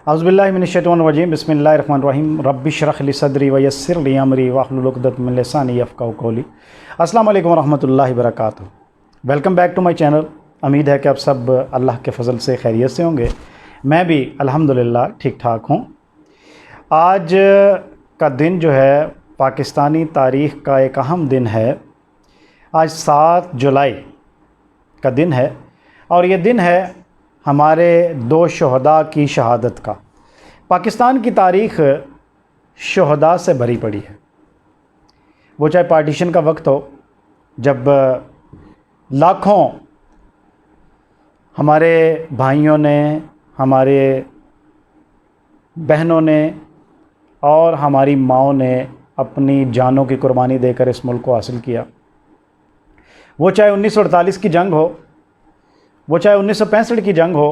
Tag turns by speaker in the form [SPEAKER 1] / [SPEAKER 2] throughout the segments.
[SPEAKER 1] औज़ुबिल्लाहि मिनश्शैतानिर्रजीम बिस्मिल्लाहिर्रहमानिर्रहीम रब्बि इश्रह ली सदरी व यस्सिर ली अमरी वहलुल उक़दतम मिन लिसानी यफ़क़हू क़ौली। अस्सलामु अलैकुम वरहमतुल्लाहि वबरकातुहू। Welcome back to my channel. उम्मीद है कि आप सब अल्लाह के फ़ज़ल से खैरियत से होंगे। मैं भी अल्हम्दुलिल्लाह ठीक ठाक हूँ। आज का दिन जो है पाकिस्तानी तारीख़ का एक अहम दिन है। आज 7 जुलाई का दिन है और ये दिन है हमारे 2 शहदा की शहादत का। पाकिस्तान की तारीख़ शहदा से भरी पड़ी है। वो चाहे पार्टीशन का वक्त हो, जब लाखों हमारे भाइयों ने, हमारे बहनों ने और हमारी माँओं ने अपनी जानों की कुर्बानी देकर इस मुल्क को हासिल किया। वो चाहे 1948 की जंग हो, वो चाहे 1965 की जंग हो,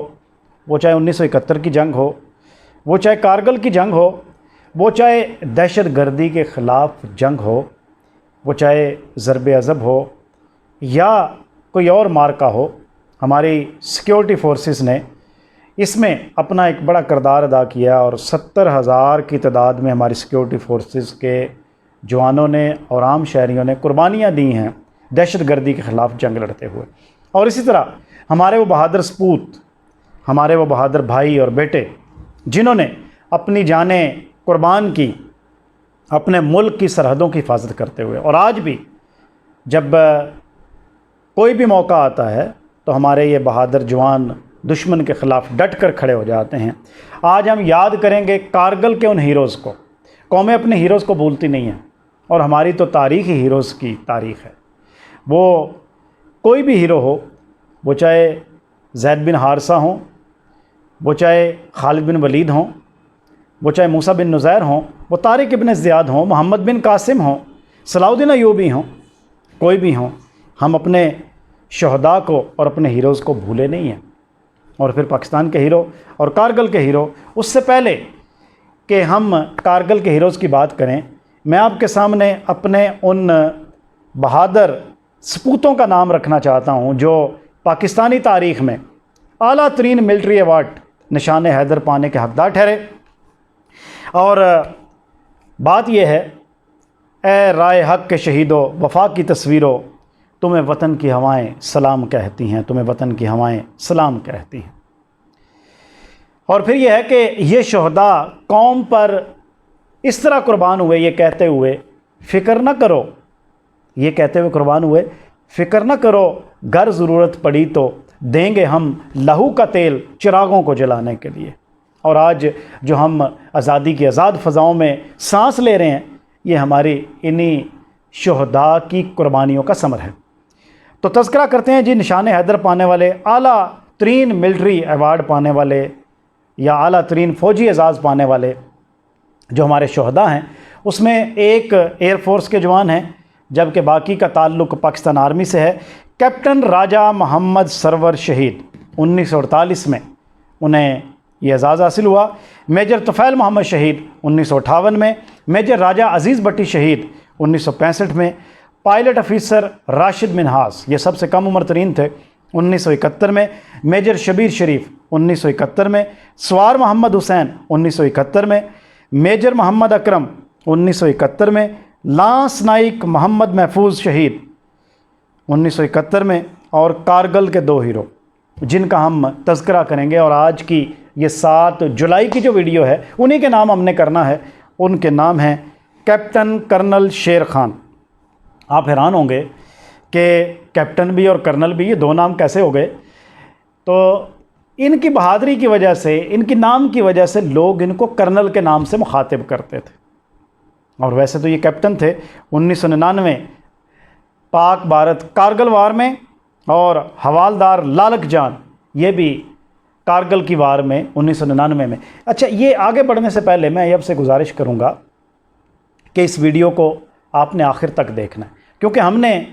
[SPEAKER 1] वो चाहे 1971 की जंग हो, वो चाहे कारगिल की जंग हो, वो चाहे दहशत गर्दी के ख़िलाफ़ जंग हो, वो चाहे ज़रब अज़ब हो या कोई और मार्का हो, हमारी सिक्योरिटी फोर्सेस ने इसमें अपना एक बड़ा किरदार अदा किया और 70,000 की तादाद में हमारी सिक्योरिटी फोर्सेस के जवानों ने और आम शहरियों ने कुर्बानियाँ दी हैं दहशत गर्दी के ख़िलाफ़ जंग लड़ते हुए। और इसी तरह हमारे वो बहादुर सपूत, हमारे वो बहादुर भाई और बेटे जिन्होंने अपनी जानें कुर्बान की अपने मुल्क की सरहदों की हिफाजत करते हुए। और आज भी जब कोई भी मौका आता है तो हमारे ये बहादुर जवान दुश्मन के ख़िलाफ़ डट कर खड़े हो जाते हैं। आज हम याद करेंगे कारगिल के उन हीरोज़ को। कौमें अपने हीरोज़ को भूलती नहीं हैं और हमारी तो तारीख़ ही हीरोज़ की तारीख़ है। वो कोई भी हीरो हो, वो चाहे ज़ैद बिन हारिसा हों, वो चाहे खालिद बिन वलीद हों, वो चाहे मूसा बिन नुज़ैर हों, वो तारिक इब्न ज़ियाद हों, मोहम्मद बिन कासिम हों, सलाउद्दीन अय्यूबी हों, कोई भी हों, हम अपने शहदा को और अपने हीरोज़ को भूले नहीं हैं। और फिर पाकिस्तान के हीरो और कारगिल के हीरो, उससे पहले कि हम कारगिल के हीरोज़ की बात करें, मैं आपके सामने अपने उन बहादुर सपूतों का नाम रखना चाहता हूँ जो पाकिस्तानी तारीख़ में आला तरीन मिलिट्री अवार्ड निशान हैदर पाने के हकदार ठहरे। और बात यह है, ए राय हक़ के शहीदों वफा की तस्वीरों, तुम्हें वतन की हवाएं सलाम कहती हैं, तुम्हें वतन की हवाएं सलाम कहती हैं। और फिर यह है कि ये शहदा कौम पर इस तरह कुर्बान हुए, ये कहते हुए फ़िक्र न करो, ये कहते हुए कुर्बान हुए, फ़िक्र न करो, घर ज़रूरत पड़ी तो देंगे हम लहू का तेल चिरागों को जलाने के लिए। और आज जो हम आज़ादी की आज़ाद फ़ज़ाओं में सांस ले रहे हैं, ये हमारी इन्हीं शहदा की कुर्बानियों का समर है। तो तज़किरा करते हैं जी निशान हैदर पाने वाले, आला तरीन मिलिट्री अवार्ड पाने वाले या आला तरीन फ़ौजी एजाज़ पाने वाले जो हमारे शहदा हैं। उसमें एक एयरफोर्स के जवान हैं, जबकि बाकी का ताल्लुक़ पाकिस्तान आर्मी से है। कैप्टन राजा मोहम्मद सरवर शहीद 1948 में उन्हें यह एजाज़ हासिल हुआ। मेजर तुफ़ैल मोहम्मद शहीद 1958 में, मेजर राजा अज़ीज़ भट्टी शहीद 1965 में, पायलट ऑफिसर राशिद मिनहास, ये सबसे कम उम्र तरीन थे, 1971 में, मेजर शबीर शरीफ 1971 में, सवार मोहम्मद हुसैन 1971 में, मेजर मोहम्मद अकरम 1971 में, लांस नाइक मोहम्मद महफूज शहीद 1971 में। और कारगिल के 2 हीरो जिनका हम तज़किरा करेंगे और आज की ये 7 जुलाई की जो वीडियो है उन्हीं के नाम हमने करना है। उनके नाम हैं कैप्टन कर्नल शेर खान। आप हैरान होंगे कि कैप्टन भी और कर्नल भी, ये 2 नाम कैसे हो गए। तो इनकी बहादुरी की वजह से, इनकी नाम की वजह से लोग इनको कर्नल के नाम से मुखातिब करते थे। और वैसे तो ये कैप्टन थे 1999 पाक भारत कारगिल वार में, और हवालदार लालक जान ये भी कारगिल की वार में 1999 में। अच्छा, ये आगे बढ़ने से पहले मैं आपसे गुजारिश करूँगा कि इस वीडियो को आपने आखिर तक देखना है, क्योंकि हमने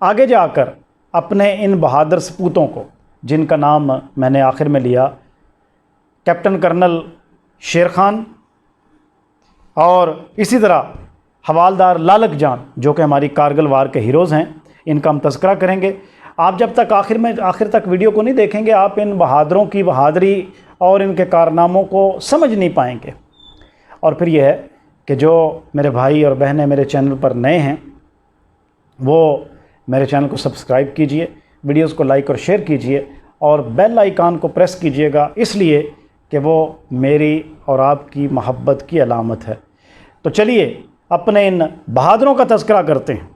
[SPEAKER 1] आगे जाकर अपने इन बहादुर सपूतों को, जिनका नाम मैंने आखिर में लिया, कैप्टन कर्नल शेर खान और इसी तरह हवालदार लालक जान जो कि हमारी कारगिल वार के हीरोज़ हैं, इनका हम तज़किरा करेंगे। आप जब तक आखिर तक वीडियो को नहीं देखेंगे, आप इन बहादुरों की बहादुरी और इनके कारनामों को समझ नहीं पाएंगे। और फिर यह है कि जो मेरे भाई और बहनें मेरे चैनल पर नए हैं वो मेरे चैनल को सब्सक्राइब कीजिए, वीडियोस को लाइक और शेयर कीजिए और बेल आइकन को प्रेस कीजिएगा, इसलिए कि वो मेरी और आपकी मोहब्बत की अलामत है। तो चलिए अपने इन बहादुरों का तज़किरा करते हैं।